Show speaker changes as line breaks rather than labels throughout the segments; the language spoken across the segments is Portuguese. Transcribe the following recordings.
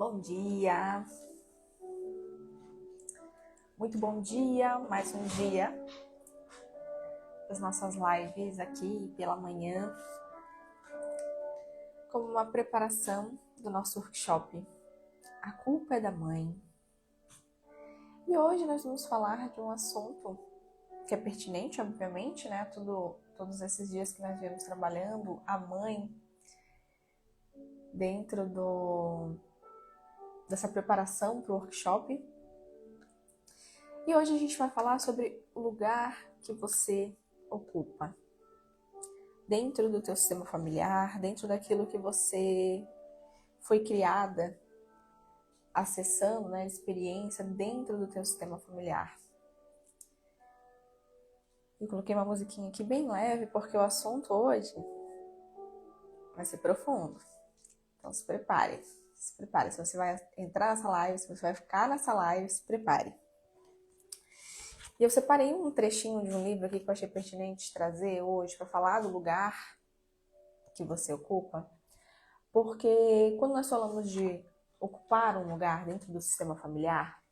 Bom dia, muito bom dia, mais um dia das nossas lives aqui pela manhã, como uma preparação do nosso workshop A Culpa é da Mãe. E hoje nós vamos falar de um assunto que é pertinente, obviamente, né? Todos esses dias que nós viemos trabalhando, a mãe, dentro dessa preparação para o workshop. E hoje a gente vai falar sobre o lugar que você ocupa dentro do teu sistema familiar, dentro daquilo que você foi criada acessando, né, experiência dentro do teu sistema familiar. Eu coloquei uma musiquinha aqui bem leve porque o assunto hoje vai ser profundo. Então se prepare. Se você vai entrar nessa live, se você vai ficar nessa live, se prepare. E eu separei um trechinho de um livro aqui que eu achei pertinente trazer hoje para falar do lugar que você ocupa, porque quando nós falamos de ocupar um lugar dentro do sistema familiar,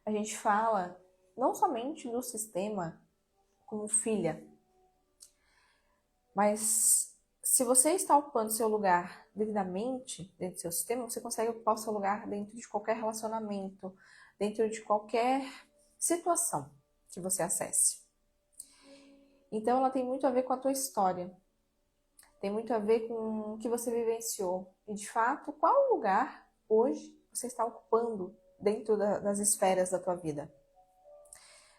a gente fala não somente do sistema como filha, mas se você está ocupando seu lugar devidamente dentro do seu sistema, você consegue ocupar o seu lugar dentro de qualquer relacionamento, dentro de qualquer situação que você acesse. Então ela tem muito a ver com a tua história, tem muito a ver com o que você vivenciou e, de fato, qual lugar hoje você está ocupando dentro das esferas da tua vida.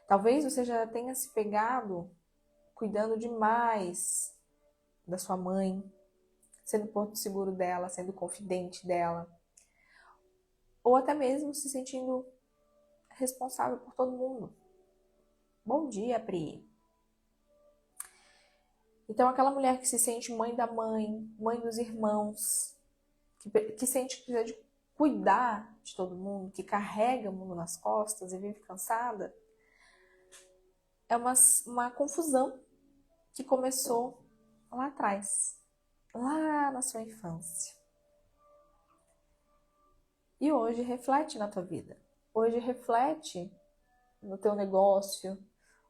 Talvez você já tenha se pegado cuidando demais da sua mãe, sendo porto seguro dela, sendo confidente dela, ou até mesmo se sentindo responsável por todo mundo. Bom dia, Pri. Então, aquela mulher que se sente mãe da mãe, mãe dos irmãos, que sente que precisa de cuidar de todo mundo, que carrega o mundo nas costas e vive cansada, é uma confusão que começou lá atrás, lá na sua infância. E hoje reflete na tua vida. Hoje reflete no teu negócio,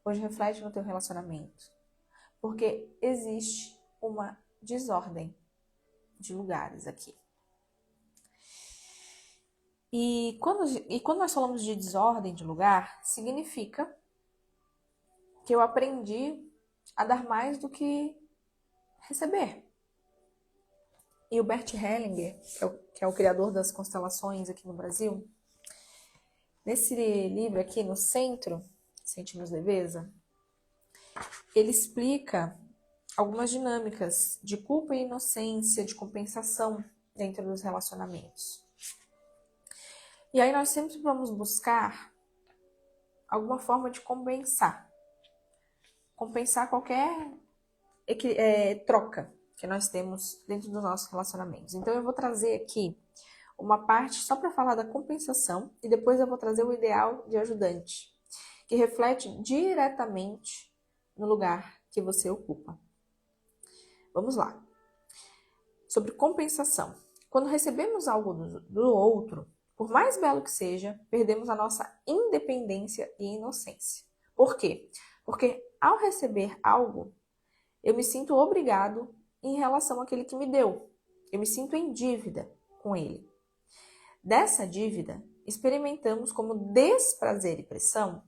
hoje reflete no teu relacionamento. Porque existe uma desordem de lugares aqui. E quando nós falamos de desordem de lugar, significa que eu aprendi a dar mais do que receber. E o Bert Hellinger, que é o criador das constelações aqui no Brasil, nesse livro aqui no Centro, Sentimos Leveza, ele explica algumas dinâmicas de culpa e inocência, de compensação dentro dos relacionamentos. E aí nós sempre vamos buscar alguma forma de compensar qualquer troca que nós temos dentro dos nossos relacionamentos. Então eu vou trazer aqui uma parte só para falar da compensação e depois eu vou trazer o ideal de ajudante, que reflete diretamente no lugar que você ocupa. Vamos lá. Sobre compensação. Quando recebemos algo do outro, por mais belo que seja, perdemos a nossa independência e inocência. Por quê? Porque ao receber algo, eu me sinto obrigado em relação àquele que me deu. Eu me sinto em dívida com ele. Dessa dívida, experimentamos como desprazer e pressão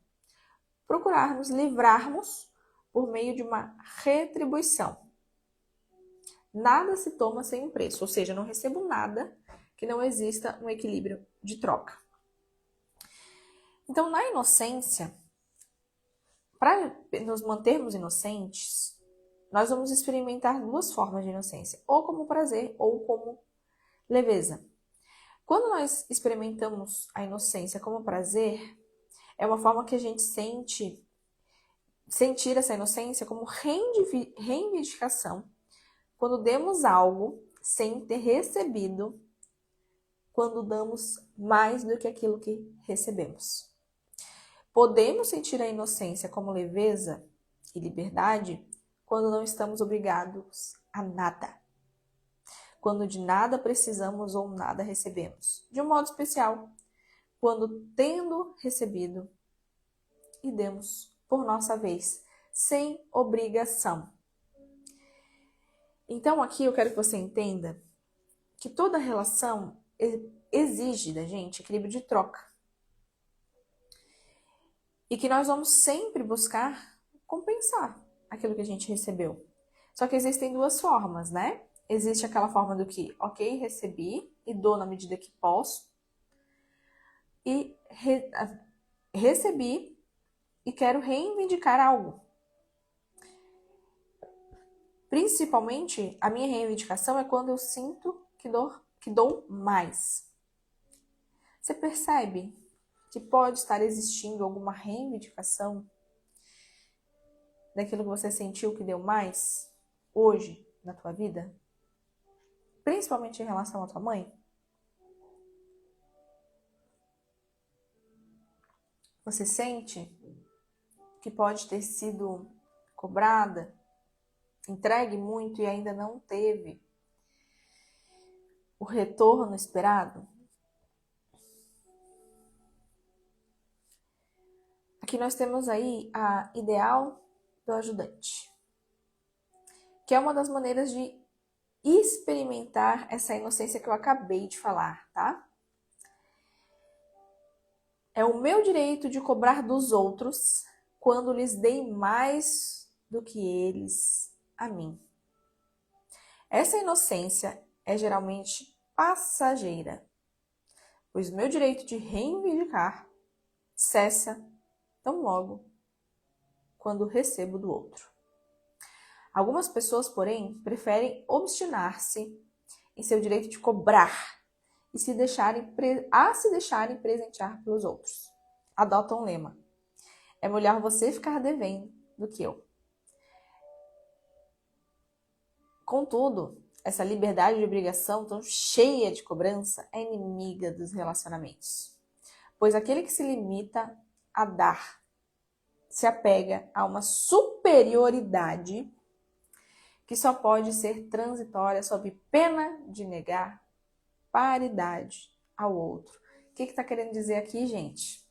procurar nos livrarmos por meio de uma retribuição. Nada se toma sem um preço, ou seja, não recebo nada que não exista um equilíbrio de troca. Então, na inocência, para nos mantermos inocentes, nós vamos experimentar duas formas de inocência, ou como prazer ou como leveza. Quando nós experimentamos a inocência como prazer, é uma forma que a gente sentir essa inocência como reivindicação quando demos algo sem ter recebido, quando damos mais do que aquilo que recebemos. Podemos sentir a inocência como leveza e liberdade quando não estamos obrigados a nada. quando de nada precisamos ou nada recebemos. De um modo especial, quando tendo recebido e demos por nossa vez, sem obrigação. Então aqui eu quero que você entenda que toda relação exige da gente equilíbrio de troca. E que nós vamos sempre buscar compensar aquilo que a gente recebeu. Só que existem duas formas, né? Existe aquela forma do que, ok, recebi e dou na medida que posso. E recebi e quero reivindicar algo. Principalmente, a minha reivindicação é quando eu sinto que dou mais. Você percebe que pode estar existindo alguma reivindicação daquilo que você sentiu que deu mais hoje na tua vida? Principalmente em relação à tua mãe? Você sente que pode ter sido cobrada, entregue muito e ainda não teve o retorno esperado? Aqui nós temos aí a ideal do ajudante, que é uma das maneiras de experimentar essa inocência que eu acabei de falar, tá? É o meu direito de cobrar dos outros quando lhes dei mais do que eles a mim. Essa inocência é geralmente passageira, pois o meu direito de reivindicar cessa tão logo quando recebo do outro. Algumas pessoas, porém, preferem obstinar-se em seu direito de cobrar e se deixarem presentear pelos outros. Adotam um lema: é melhor você ficar devendo do que eu. Contudo, essa liberdade de obrigação tão cheia de cobrança é inimiga dos relacionamentos, pois aquele que se limita a dar se apega a uma superioridade que só pode ser transitória sob pena de negar paridade ao outro. O que está querendo dizer aqui, gente?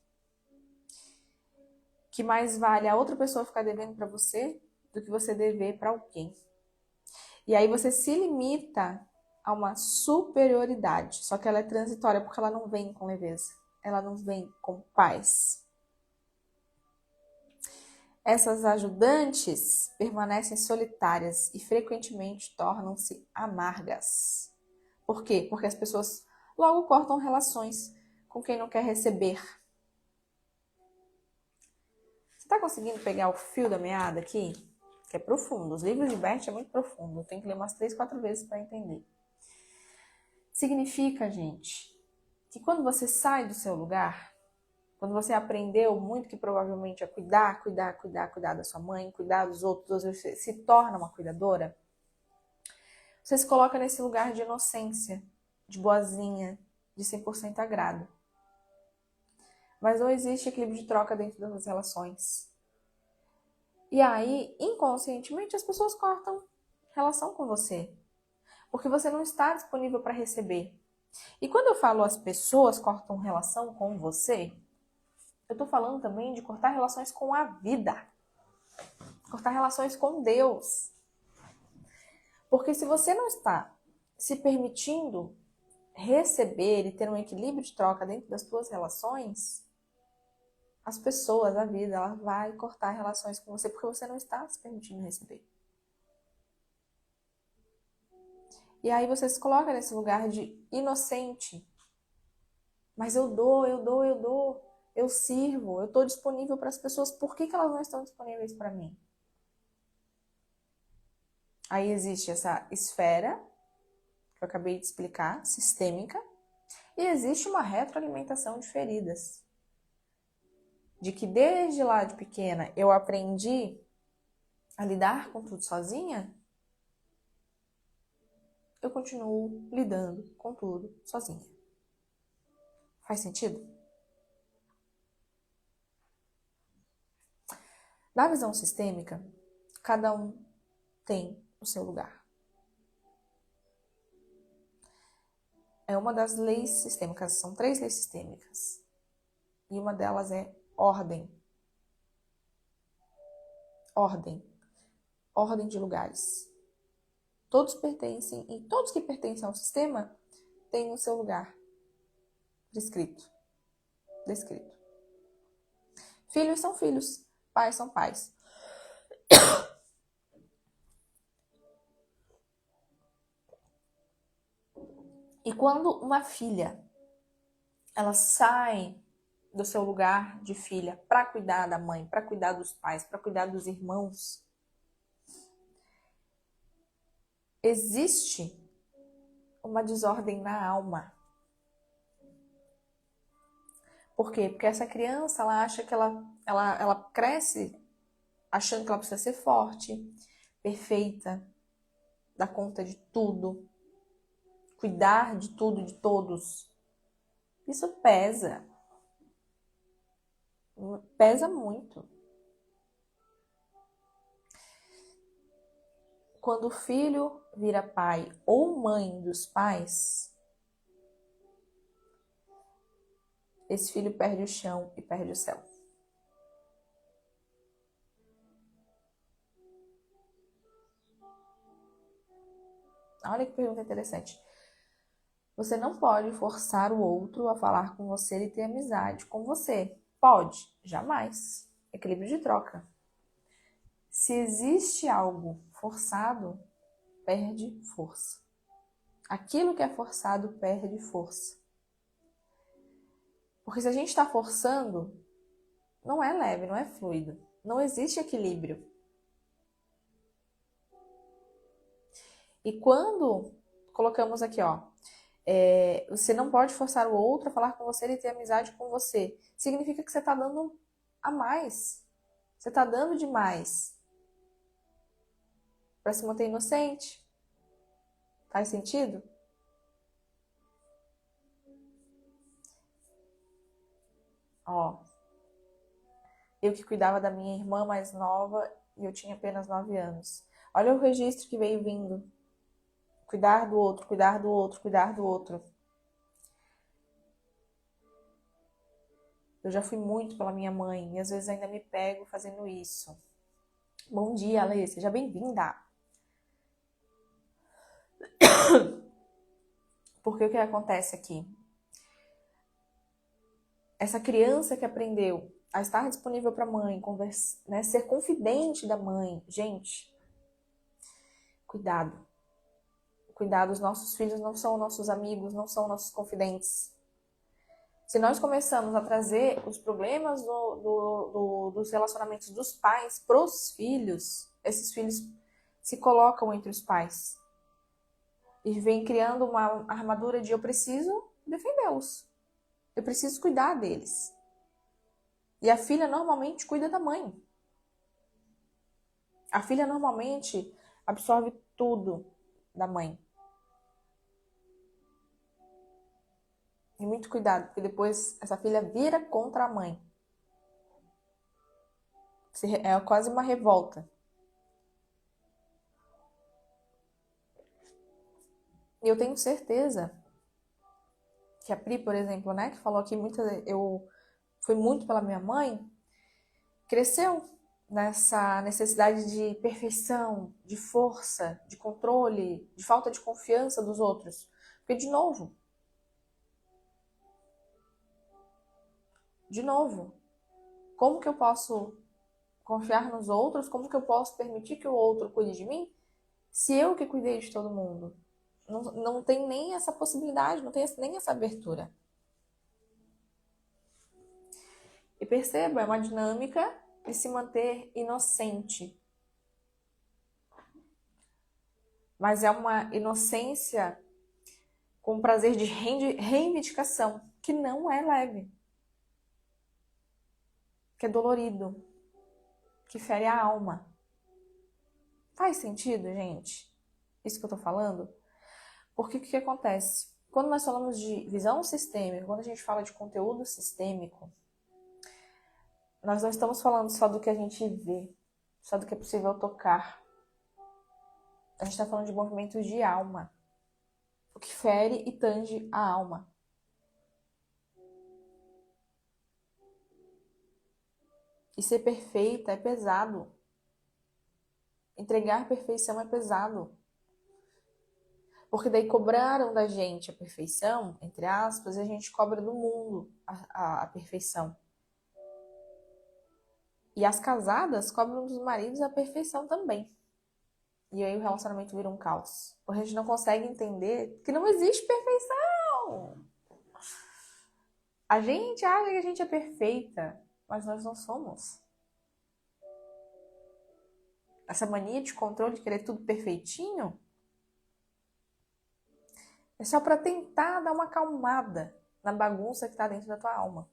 Que mais vale a outra pessoa ficar devendo para você do que você dever para alguém. E aí você se limita a uma superioridade, só que ela é transitória porque ela não vem com leveza, ela não vem com paz. Essas ajudantes permanecem solitárias e frequentemente tornam-se amargas. Por quê? Porque as pessoas logo cortam relações com quem não quer receber. Você está conseguindo pegar o fio da meada aqui? Que é profundo. Os livros de Bert é muito profundo. Tem que ler umas 3, 4 vezes para entender. Significa, gente, que quando você sai do seu lugar, quando você aprendeu muito que provavelmente é cuidar da sua mãe, cuidar dos outros, você se torna uma cuidadora, você se coloca nesse lugar de inocência, de boazinha, de 100% agrado. Mas não existe equilíbrio de troca dentro das relações. E aí, inconscientemente, as pessoas cortam relação com você, porque você não está disponível para receber. E quando eu falo as pessoas cortam relação com você, eu estou falando também de cortar relações com a vida, cortar relações com Deus. Porque se você não está se permitindo receber e ter um equilíbrio de troca dentro das suas relações, as pessoas, a vida, ela vai cortar relações com você porque você não está se permitindo receber. E aí você se coloca nesse lugar de inocente. Mas eu dou, eu sirvo, eu estou disponível para as pessoas. Por que elas não estão disponíveis para mim? Aí existe essa esfera, que eu acabei de explicar, sistêmica, e existe uma retroalimentação de feridas. De que desde lá de pequena eu aprendi a lidar com tudo sozinha, eu continuo lidando com tudo sozinha. Faz sentido? Na visão sistêmica, cada um tem o seu lugar. É uma das leis sistêmicas, são 3 leis sistêmicas. E uma delas é ordem. Ordem. Ordem de lugares. Todos pertencem, e todos que pertencem ao sistema têm o seu lugar prescrito, descrito. Filhos são filhos, pais são pais. E quando uma filha, ela sai do seu lugar de filha para cuidar da mãe, para cuidar dos pais, para cuidar dos irmãos, existe uma desordem na alma. Por quê? Porque essa criança, ela acha que ela cresce achando que ela precisa ser forte, perfeita, dar conta de tudo, cuidar de tudo, de todos. Isso pesa. Pesa muito. Quando o filho vira pai ou mãe dos pais, esse filho perde o chão e perde o céu. Olha que pergunta interessante. Você não pode forçar o outro a falar com você e ter amizade com você. Pode? Jamais. Equilíbrio de troca. Se existe algo forçado, perde força. Aquilo que é forçado perde força. Porque se a gente está forçando, não é leve, não é fluido. Não existe equilíbrio. E quando colocamos aqui, você não pode forçar o outro a falar com você e ter amizade com você. Significa que você está dando a mais. Você está dando demais. Para se manter inocente. Faz sentido? Eu que cuidava da minha irmã mais nova e eu tinha apenas 9 anos. Olha o registro que veio vindo. Cuidar do outro, cuidar do outro, cuidar do outro. Eu já fui muito pela minha mãe e às vezes ainda me pego fazendo isso. Bom dia, Alê, seja bem-vinda. Porque o que acontece aqui? Essa criança que aprendeu a estar disponível para a mãe, né, ser confidente da mãe. Gente, cuidado. Cuidado, os nossos filhos não são nossos amigos, não são nossos confidentes. Se nós começamos a trazer os problemas dos relacionamentos dos pais para os filhos, esses filhos se colocam entre os pais. E vem criando uma armadura de eu preciso defendê-los. Eu preciso cuidar deles. E a filha normalmente cuida da mãe. A filha normalmente absorve tudo da mãe. E muito cuidado, porque depois essa filha vira contra a mãe. É quase uma revolta. E eu tenho certeza que a Pri, por exemplo, né, que falou aqui, eu fui muito pela minha mãe, cresceu nessa necessidade de perfeição, de força, de controle, de falta de confiança dos outros. Porque, de novo, como que eu posso confiar nos outros? Como que eu posso permitir que o outro cuide de mim se eu que cuidei de todo mundo? Não tem nem essa possibilidade, não tem nem essa abertura. E perceba, é uma dinâmica de se manter inocente. Mas é uma inocência com prazer de reivindicação, que não é leve. Que é dolorido. Que fere a alma. Faz sentido, gente? Isso que eu tô falando? Porque o que acontece? Quando nós falamos de visão sistêmica, quando a gente fala de conteúdo sistêmico, nós não estamos falando só do que a gente vê, só do que é possível tocar. A gente está falando de movimentos de alma. o que fere e tange a alma. E ser perfeita é pesado. Entregar perfeição é pesado. Porque daí cobraram da gente a perfeição, entre aspas, e a gente cobra do mundo a perfeição. E as casadas cobram dos maridos a perfeição também. E aí o relacionamento vira um caos. Porque a gente não consegue entender que não existe perfeição. A gente acha que a gente é perfeita, mas nós não somos. Essa mania de controle, de querer tudo perfeitinho, é só para tentar dar uma acalmada na bagunça que está dentro da tua alma.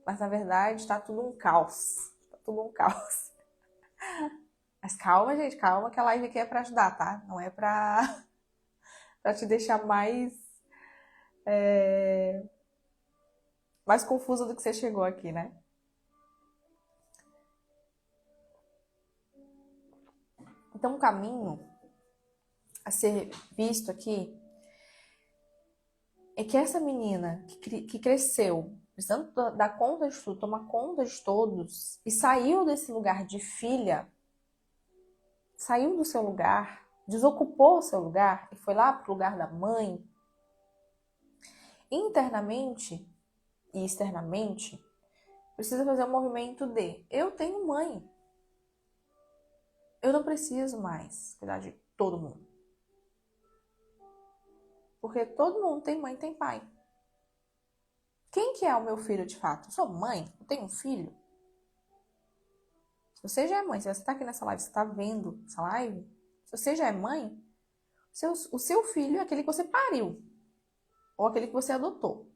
Mas na verdade está tudo um caos. Está tudo um caos. Mas calma, gente, calma que a live aqui é para ajudar, tá? Não é para te deixar mais confusa do que você chegou aqui, né? Então, o caminho a ser visto aqui é que essa menina que cresceu, precisando dar conta de tudo, tomar conta de todos, e saiu desse lugar de filha, saiu do seu lugar, desocupou o seu lugar e foi lá pro lugar da mãe, internamente e externamente, precisa fazer um movimento de eu tenho mãe. Eu não preciso mais cuidar de todo mundo. Porque todo mundo tem mãe e tem pai. Quem que é o meu filho de fato? Eu sou mãe? Eu tenho um filho? Se você já é mãe, se você está aqui nessa live, você está vendo essa live, se você já é mãe, o seu filho é aquele que você pariu. Ou aquele que você adotou.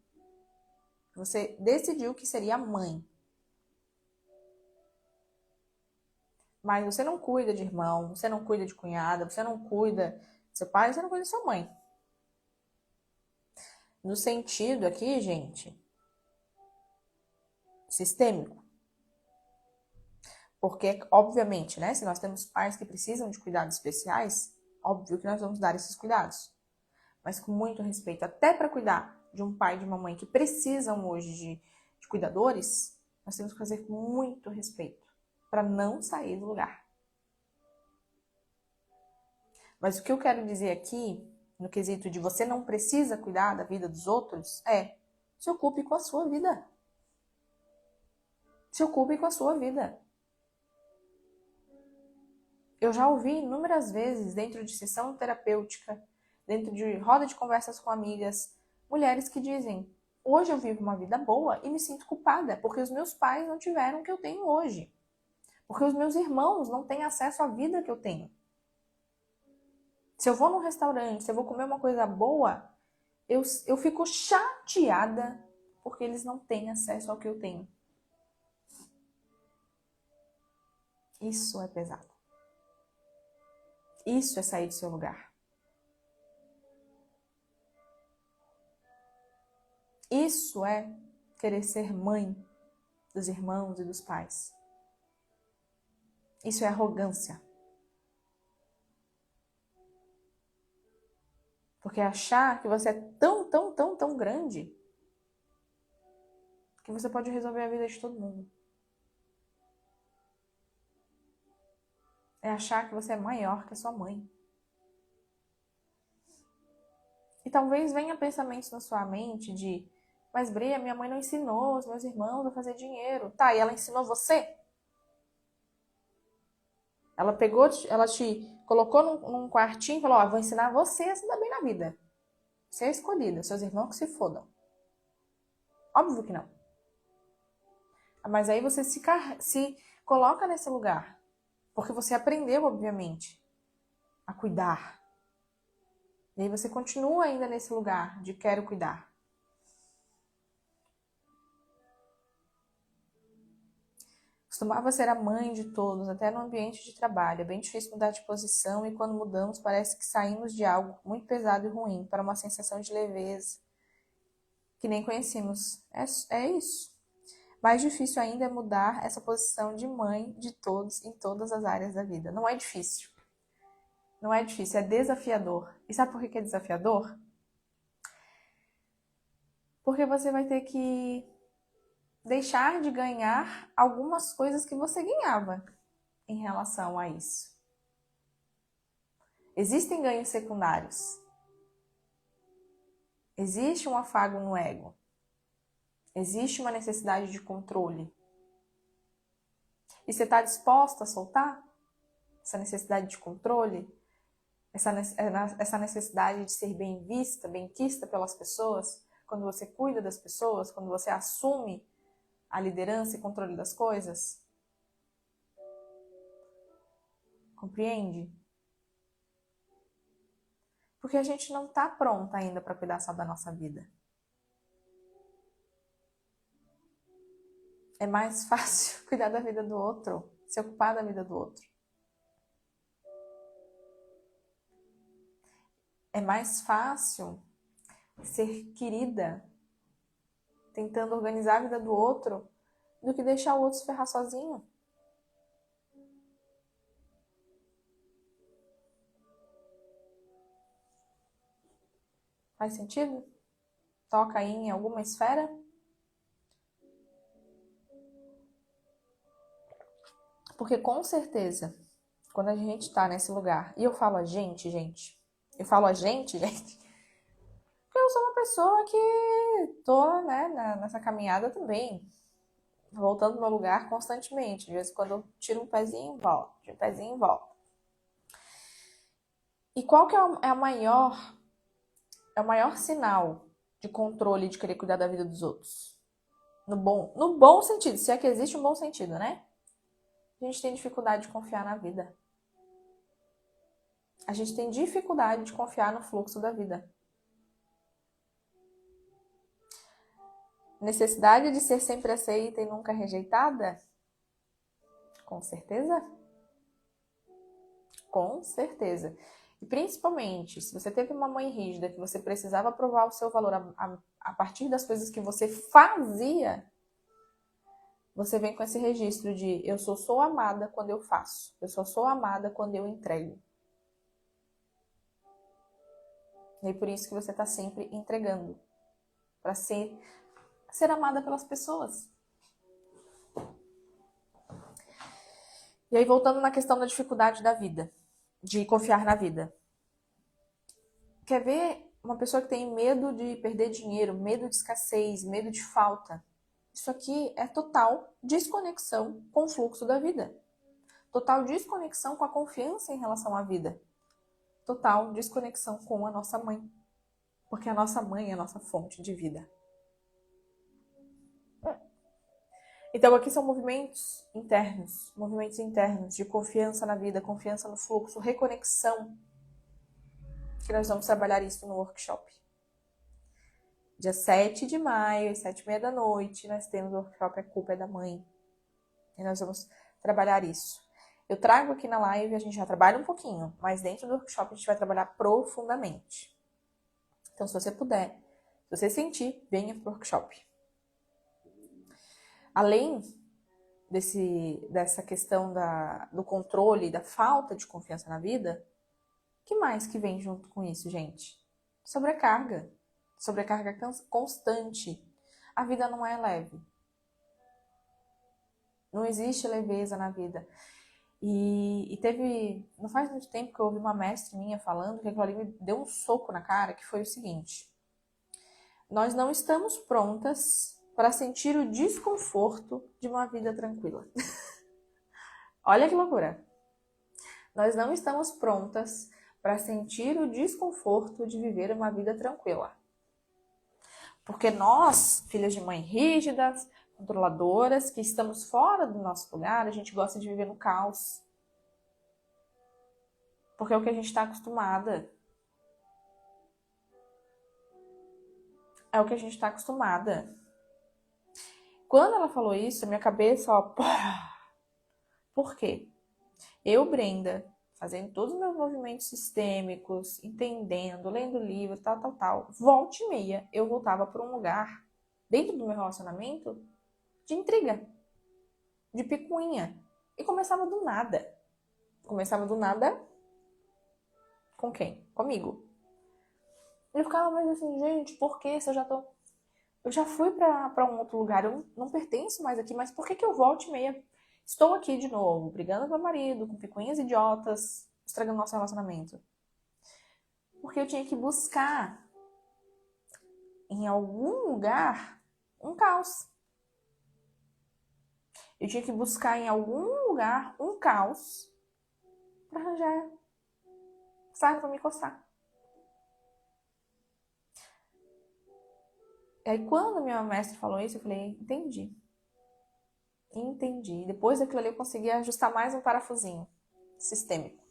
Você decidiu que seria mãe. Mas você não cuida de irmão, você não cuida de cunhada, você não cuida de seu pai, você não cuida de sua mãe. No sentido aqui, gente, sistêmico. Porque, obviamente, né, se nós temos pais que precisam de cuidados especiais, óbvio que nós vamos dar esses cuidados. Mas com muito respeito, até para cuidar de um pai e de uma mãe que precisam hoje de cuidadores, nós temos que fazer com muito respeito, para não sair do lugar. Mas o que eu quero dizer aqui, no quesito de você não precisa cuidar da vida dos outros, é se ocupe com a sua vida. Se ocupe com a sua vida. Eu já ouvi inúmeras vezes, dentro de sessão terapêutica, dentro de roda de conversas com amigas, mulheres que dizem: hoje eu vivo uma vida boa e me sinto culpada, porque os meus pais não tiveram o que eu tenho hoje. Porque os meus irmãos não têm acesso à vida que eu tenho. Se eu vou num restaurante, se eu vou comer uma coisa boa, eu fico chateada porque eles não têm acesso ao que eu tenho. Isso é pesado. Isso é sair do seu lugar. Isso é querer ser mãe dos irmãos e dos pais. Isso é arrogância. Porque achar que você é tão, tão, tão, tão grande que você pode resolver a vida de todo mundo. É achar que você é maior que a sua mãe. E talvez venha pensamentos na sua mente de: mas Bria, minha mãe não ensinou os meus irmãos a fazer dinheiro. Tá, e ela ensinou você? Ela pegou, ela te colocou num quartinho e falou: ó, vou ensinar você a se dar bem na vida. Você é escolhida, seus irmãos que se fodam. Óbvio que não. Mas aí você se coloca nesse lugar. Porque você aprendeu, obviamente, a cuidar. E aí você continua ainda nesse lugar de quero cuidar. Costumava ser a mãe de todos, até no ambiente de trabalho. É bem difícil mudar de posição e quando mudamos parece que saímos de algo muito pesado e ruim para uma sensação de leveza que nem conhecíamos. É isso. Mais difícil ainda é mudar essa posição de mãe de todos em todas as áreas da vida. Não é difícil. Não é difícil, é desafiador. E sabe por que é desafiador? Porque você vai ter que deixar de ganhar algumas coisas que você ganhava em relação a isso. Existem ganhos secundários. Existe um afago no ego. Existe uma necessidade de controle. E você está disposto a soltar essa necessidade de controle? Essa necessidade de ser bem vista, bem quista pelas pessoas? Quando você cuida das pessoas? Quando você assume a liderança e controle das coisas? Compreende? Porque a gente não está pronta ainda para cuidar só da nossa vida. É mais fácil cuidar da vida do outro, se ocupar da vida do outro. É mais fácil ser querida, tentando organizar a vida do outro, do que deixar o outro se ferrar sozinho. Faz sentido? Toca aí em alguma esfera? Porque com certeza, quando a gente tá nesse lugar, e eu falo a gente, eu falo a gente, porque eu sou uma pessoa que tô, né, nessa caminhada também, voltando ao meu lugar constantemente. De vez em quando eu tiro um pezinho e volto, tiro um pezinho e volto. E qual que é o maior sinal de controle de querer cuidar da vida dos outros? No bom sentido, se é que existe um bom sentido, né? A gente tem dificuldade de confiar na vida. A gente tem dificuldade de confiar no fluxo da vida. Necessidade de ser sempre aceita e nunca rejeitada? Com certeza. Com certeza. E principalmente, se você teve uma mãe rígida que você precisava provar o seu valor a partir das coisas que você fazia, você vem com esse registro de eu só sou amada quando eu faço. Eu só sou amada quando eu entrego. E é por isso que você está sempre entregando. Para ser amada pelas pessoas. E aí, voltando na questão da dificuldade da vida, de confiar na vida. Quer ver uma pessoa que tem medo de perder dinheiro, medo de escassez, medo de falta? Isso aqui é total desconexão com o fluxo da vida. Total desconexão com a confiança em relação à vida. Total desconexão com a nossa mãe. Porque a nossa mãe é a nossa fonte de vida. Então aqui são movimentos internos de confiança na vida, confiança no fluxo, reconexão, que nós vamos trabalhar isso no workshop. Dia 7 de maio, às 7h30 da noite, nós temos o workshop A Culpa é da Mãe. E nós vamos trabalhar isso. Eu trago aqui na live, a gente já trabalha um pouquinho, mas dentro do workshop a gente vai trabalhar profundamente. Então, se você puder, se você sentir, venha pro workshop. Além dessa questão do controle, da falta de confiança na vida, o que mais que vem junto com isso, gente? Sobrecarga. Sobrecarga constante. A vida não é leve. Não existe leveza na vida. E teve, não faz muito tempo que eu ouvi uma mestre minha falando que aquilo ali me deu um soco na cara, que foi o seguinte: nós não estamos prontas para sentir o desconforto de uma vida tranquila. Olha que loucura! Nós não estamos prontas para sentir o desconforto de viver uma vida tranquila. Porque nós, filhas de mãe rígidas, controladoras, que estamos fora do nosso lugar, a gente gosta de viver no caos. Porque é o que a gente está acostumada. É o que a gente está acostumada. Quando ela falou isso, a minha cabeça, ó, por quê? Eu, Brenda, fazendo todos os meus movimentos sistêmicos, entendendo, lendo livro, tal, volta e meia, eu voltava para um lugar, dentro do meu relacionamento, de intriga, de picuinha. E começava do nada. Com quem? Comigo. Ele ficava mais assim, gente, por que se eu já tô... Eu já fui pra um outro lugar, eu não pertenço mais aqui, mas por que que eu volto e meia? Estou aqui de novo, brigando com meu marido, com picuinhas idiotas, estragando nosso relacionamento. Porque eu tinha que buscar em algum lugar um caos. Eu tinha que buscar em algum lugar um caos pra arranjar saco pra me coçar. E aí, quando minha mestre falou isso, eu falei, entendi. Entendi. Depois daquilo ali, eu consegui ajustar mais um parafusinho sistêmico.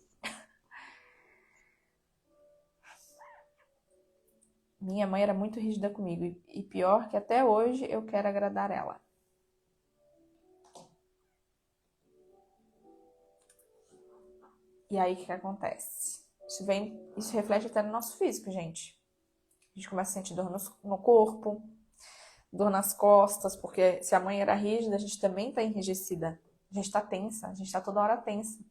Minha mãe era muito rígida comigo. E pior que até hoje eu quero agradar ela. E aí, o que acontece? Isso reflete até no nosso físico, gente. A gente começa a sentir dor no corpo, dor nas costas, porque se a mãe era rígida, a gente também tá enrijecida. A gente tá tensa, a gente tá toda hora tensa.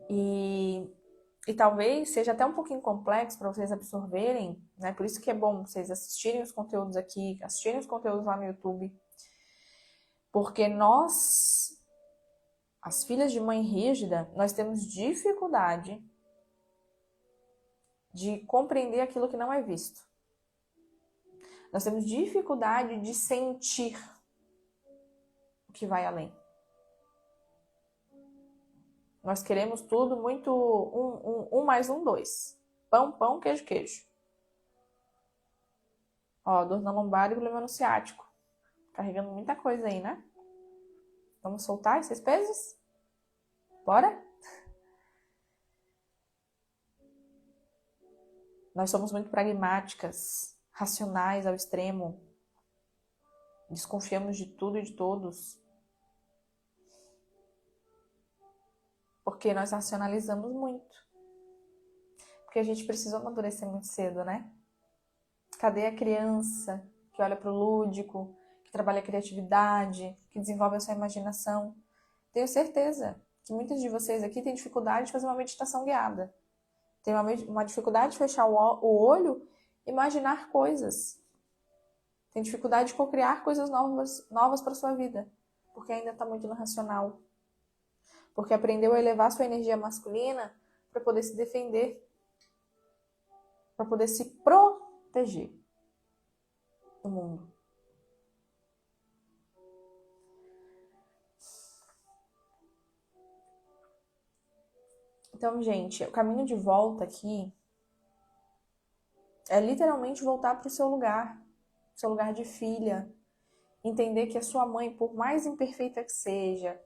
E talvez seja até um pouquinho complexo para vocês absorverem, né? Por isso que é bom vocês assistirem os conteúdos aqui, assistirem os conteúdos lá no YouTube. Porque nós, as filhas de mãe rígida, nós temos dificuldade de compreender aquilo que não é visto. Nós temos dificuldade de sentir o que vai além. Nós queremos tudo muito um mais um, dois. Pão, pão, queijo, queijo. Ó, dor na lombar e problema no ciático. Carregando muita coisa aí, né? Vamos soltar esses pesos? Bora? Nós somos muito pragmáticas, racionais ao extremo. Desconfiamos de tudo e de todos. Porque nós racionalizamos muito. Porque a gente precisou amadurecer muito cedo, né? Cadê a criança que olha para o lúdico, que trabalha a criatividade, que desenvolve a sua imaginação? Tenho certeza que muitos de vocês aqui têm dificuldade de fazer uma meditação guiada. Tem uma dificuldade de fechar o olho e imaginar coisas. Tem dificuldade de co-criar coisas novas para sua vida. Porque ainda está muito no racional. Porque aprendeu a elevar sua energia masculina para poder se defender. Para poder se proteger do mundo. Então, gente, o caminho de volta aqui é literalmente voltar para o seu lugar de filha. Entender que a sua mãe, por mais imperfeita que seja,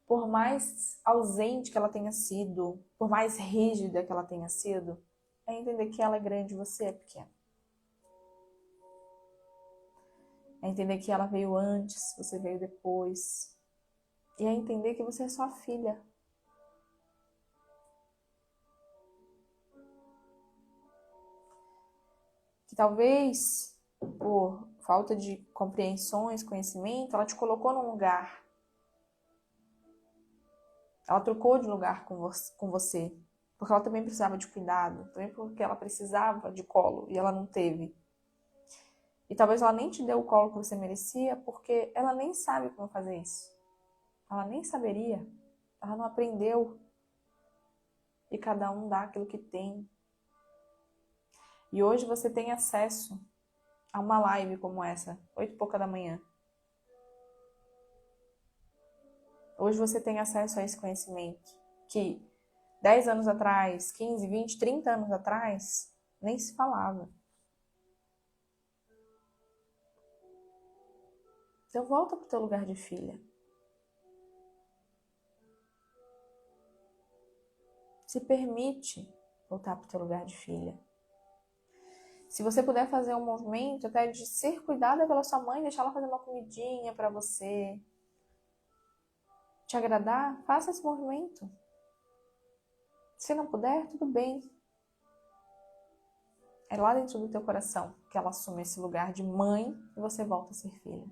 por mais ausente que ela tenha sido, por mais rígida que ela tenha sido, é entender que ela é grande e você é pequeno. É entender que ela veio antes, você veio depois. E é entender que você é sua filha. Que talvez, por falta de compreensões, conhecimento, ela te colocou num lugar. Ela trocou de lugar com você. Porque ela também precisava de cuidado. Também porque ela precisava de colo e ela não teve. E talvez ela nem te dê o colo que você merecia porque ela nem sabe como fazer isso. Ela nem saberia. Ela não aprendeu. E cada um dá aquilo que tem. E hoje você tem acesso a uma live como essa, 8h pouca da manhã. Hoje você tem acesso a esse conhecimento que 10 anos atrás, 15, 20, 30 anos atrás, nem se falava. Então volta para o teu lugar de filha. Se permite voltar para o teu lugar de filha. Se você puder fazer um movimento até de ser cuidada pela sua mãe, deixar ela fazer uma comidinha para você, te agradar, faça esse movimento. Se não puder, tudo bem. É lá dentro do teu coração que ela assume esse lugar de mãe e você volta a ser filha.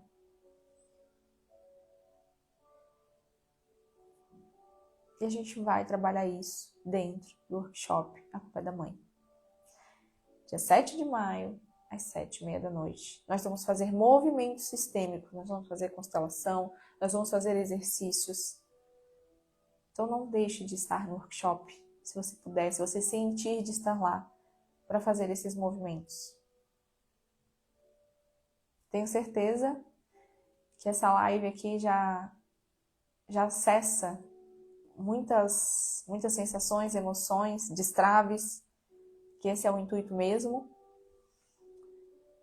E a gente vai trabalhar isso dentro do workshop A Culpa é da Mãe. Dia 7 de maio, às 7h30 da noite. Nós vamos fazer movimentos sistêmicos, nós vamos fazer constelação, nós vamos fazer exercícios. Então não deixe de estar no workshop, se você puder, se você sentir de estar lá, para fazer esses movimentos. Tenho certeza que essa live aqui já acessa muitas sensações, emoções, destraves, que esse é o intuito mesmo.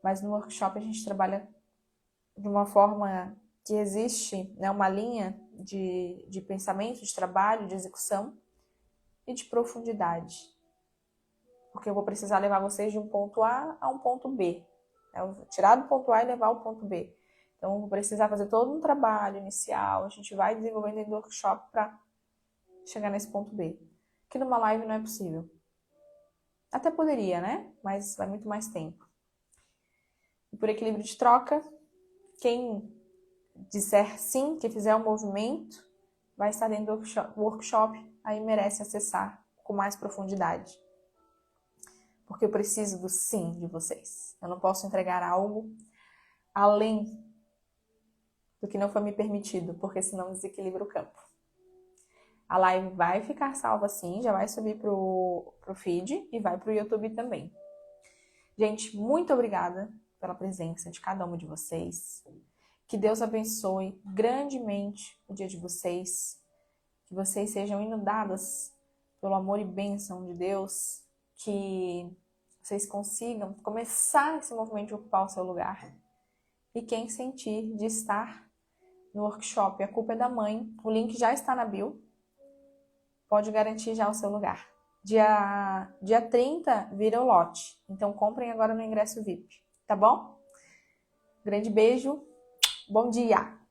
Mas no workshop a gente trabalha de uma forma que existe, né, uma linha de pensamento, de trabalho, de execução e de profundidade. Porque eu vou precisar levar vocês de um ponto A a um ponto B. Eu vou tirar do ponto A e levar ao ponto B. Então eu vou precisar fazer todo um trabalho inicial, a gente vai desenvolvendo dentro do workshop para chegar nesse ponto B. Que numa live não é possível. Até poderia, né? Mas vai muito mais tempo. E por equilíbrio de troca, quem disser sim, que fizer o movimento, vai estar dentro do workshop, aí merece acessar com mais profundidade. Porque eu preciso do sim de vocês. Eu não posso entregar algo além do que não foi me permitido, porque senão desequilibra o campo. A live vai ficar salva sim, já vai subir pro feed e vai pro YouTube também. Gente, muito obrigada pela presença de cada um de vocês. Que Deus abençoe grandemente o dia de vocês. Que vocês sejam inundadas pelo amor e bênção de Deus. Que vocês consigam começar esse movimento de ocupar o seu lugar. E quem sentir de estar no workshop A Culpa é da Mãe, o link já está na bio. Pode garantir já o seu lugar. Dia 30 vira o lote. Então comprem agora no ingresso VIP. Tá bom? Grande beijo. Bom dia!